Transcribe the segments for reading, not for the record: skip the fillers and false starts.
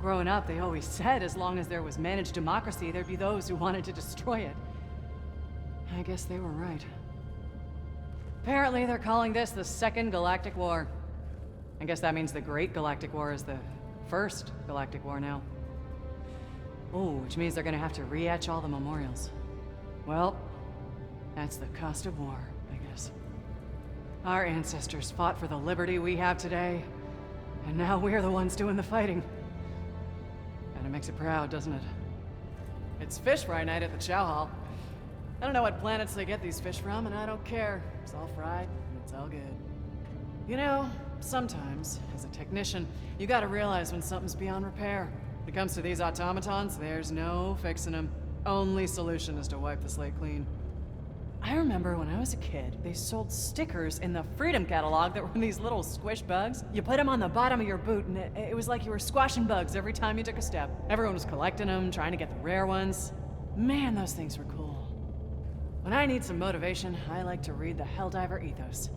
Growing up, they always said as long as there was managed democracy, there'd be those who wanted to destroy it. I guess they were right. Apparently, they're calling this the Second Galactic War. I guess that means the Great Galactic War is the First Galactic War now. Oh, which means they're gonna have to re-etch all the memorials. Well, that's the cost of war, I guess. Our ancestors fought for the liberty we have today, and now we're the ones doing the fighting. Kinda makes it proud, doesn't it? It's fish fry night at the chow hall. I don't know what planets they get these fish from, and I don't care. It's all fried, and it's all good. You know, sometimes, as a technician, you gotta realize when something's beyond repair. When it comes to these automatons, there's no fixing them. Only solution is to wipe the slate clean. I remember when I was a kid, they sold stickers in the Freedom catalog that were these little squish bugs. You put them on the bottom of your boot, and it was like you were squashing bugs every time you took a step. Everyone was collecting them, trying to get the rare ones. Man, those things were cool. When I need some motivation, I like to read the Helldiver ethos.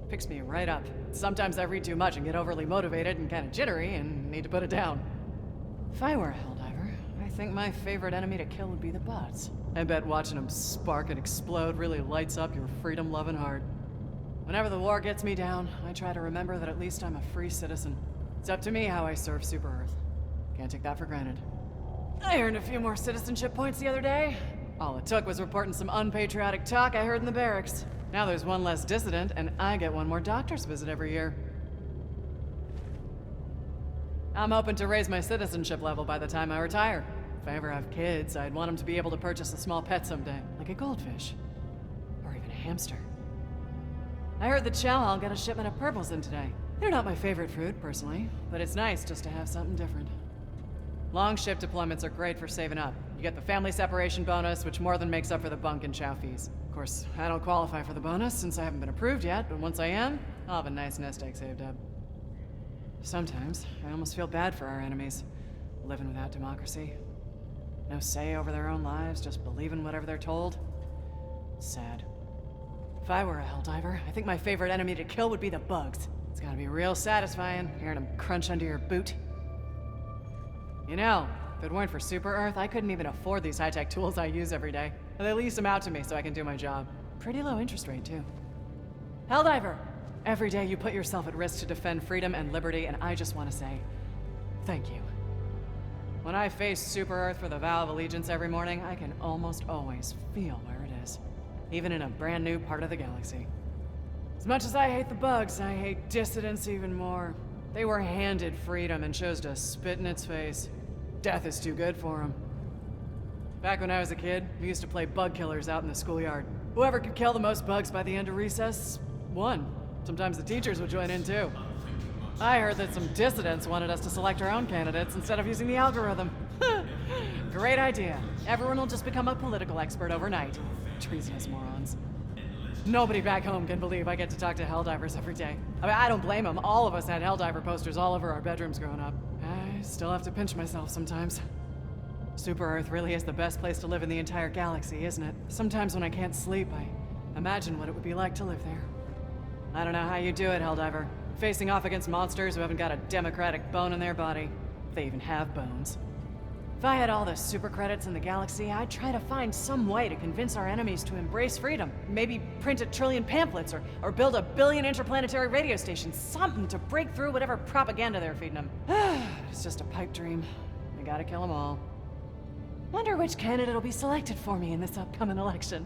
Picks me right up. Sometimes I read too much and get overly motivated and kind of jittery and need to put it down. If I were a Helldiver, I think my favorite enemy to kill would be the bots. I bet watching them spark and explode really lights up your freedom-loving heart. Whenever the war gets me down, I try to remember that at least I'm a free citizen. It's up to me how I serve Super Earth. Can't take that for granted. I earned a few more citizenship points the other day. All it took was reporting some unpatriotic talk I heard in the barracks. Now there's one less dissident, and I get one more doctor's visit every year. I'm hoping to raise my citizenship level by the time I retire. If I ever have kids, I'd want them to be able to purchase a small pet someday, like a goldfish. Or even a hamster. I heard the chow hall got a shipment of purples in today. They're not my favorite fruit, personally, but it's nice just to have something different. Long shift deployments are great for saving up. You get the family separation bonus, which more than makes up for the bunk and chow fees. Of course, I don't qualify for the bonus since I haven't been approved yet, but once I am, I'll have a nice nest egg saved up. Sometimes, I almost feel bad for our enemies, living without democracy. No say over their own lives, just believing whatever they're told. Sad. If I were a Helldiver, I think my favorite enemy to kill would be the bugs. It's gotta be real satisfying, hearing them crunch under your boot. You know, if it weren't for Super Earth, I couldn't even afford these high-tech tools I use every day. They lease them out to me so I can do my job. Pretty low interest rate, too. Helldiver! Every day you put yourself at risk to defend freedom and liberty, and I just want to say, thank you. When I face Super Earth for the vow of allegiance every morning, I can almost always feel where it is. Even in a brand new part of the galaxy. As much as I hate the bugs, I hate dissidents even more. They were handed freedom and chose to spit in its face. Death is too good for them. Back when I was a kid, we used to play bug killers out in the schoolyard. Whoever could kill the most bugs by the end of recess, won. Sometimes the teachers would join in too. I heard that some dissidents wanted us to select our own candidates instead of using the algorithm. Great idea. Everyone will just become a political expert overnight. Treasonous morons. Nobody back home can believe I get to talk to Helldivers every day. I mean, I don't blame them. All of us had Helldiver posters all over our bedrooms growing up. I still have to pinch myself sometimes. Super Earth really is the best place to live in the entire galaxy, isn't it? Sometimes when I can't sleep, I imagine what it would be like to live there. I don't know how you do it, Helldiver. Facing off against monsters who haven't got a democratic bone in their body. If they even have bones. If I had all the super credits in the galaxy, I'd try to find some way to convince our enemies to embrace freedom. Maybe print 1 trillion pamphlets or build 1 billion interplanetary radio stations. Something to break through whatever propaganda they're feeding them. It's just a pipe dream. I gotta kill them all. Wonder which candidate will be selected for me in this upcoming election.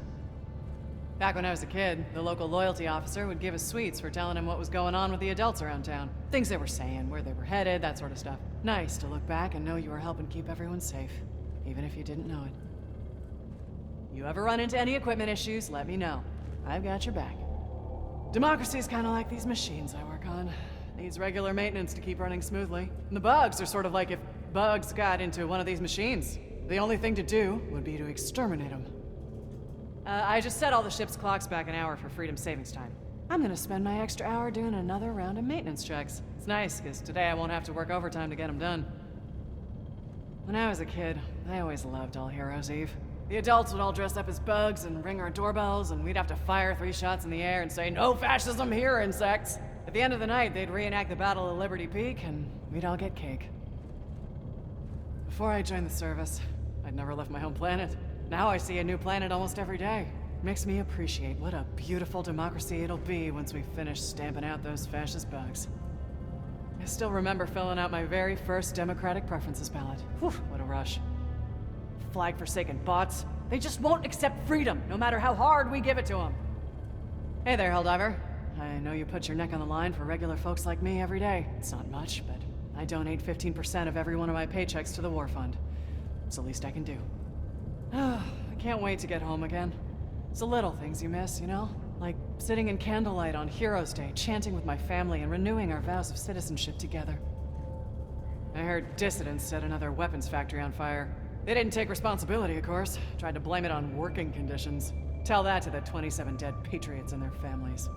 Back when I was a kid, the local loyalty officer would give us sweets for telling him what was going on with the adults around town. Things they were saying, where they were headed, that sort of stuff. Nice to look back and know you were helping keep everyone safe, even if you didn't know it. You ever run into any equipment issues, let me know. I've got your back. Democracy's kind of like these machines I work on. Needs regular maintenance to keep running smoothly. And the bugs are sort of like if bugs got into one of these machines. The only thing to do would be to exterminate them. I just set all the ship's clocks back an hour for freedom savings time. I'm gonna spend my extra hour doing another round of maintenance checks. It's nice, because today I won't have to work overtime to get them done. When I was a kid, I always loved All Heroes Eve. The adults would all dress up as bugs and ring our doorbells, and we'd have to fire 3 shots in the air and say, "No fascism here, insects!" At the end of the night, they'd reenact the Battle of Liberty Peak, and we'd all get cake. before I joined the service, I'd never left my home planet. Now I see a new planet almost every day. Makes me appreciate what a beautiful democracy it'll be once we finish stamping out those fascist bugs. I still remember filling out my very first Democratic Preferences ballot. Whew, what a rush. Flag-forsaken bots. They just won't accept freedom, no matter how hard we give it to them. Hey there, Helldiver. I know you put your neck on the line for regular folks like me every day. It's not much, but I donate 15% of every one of my paychecks to the war fund. It's the least I can do. I can't wait to get home again. It's the little things you miss, you know? Like sitting in candlelight on Heroes Day, chanting with my family and renewing our vows of citizenship together. I heard dissidents set another weapons factory on fire. They didn't take responsibility, of course. Tried to blame it on working conditions. Tell that to the 27 dead patriots and their families.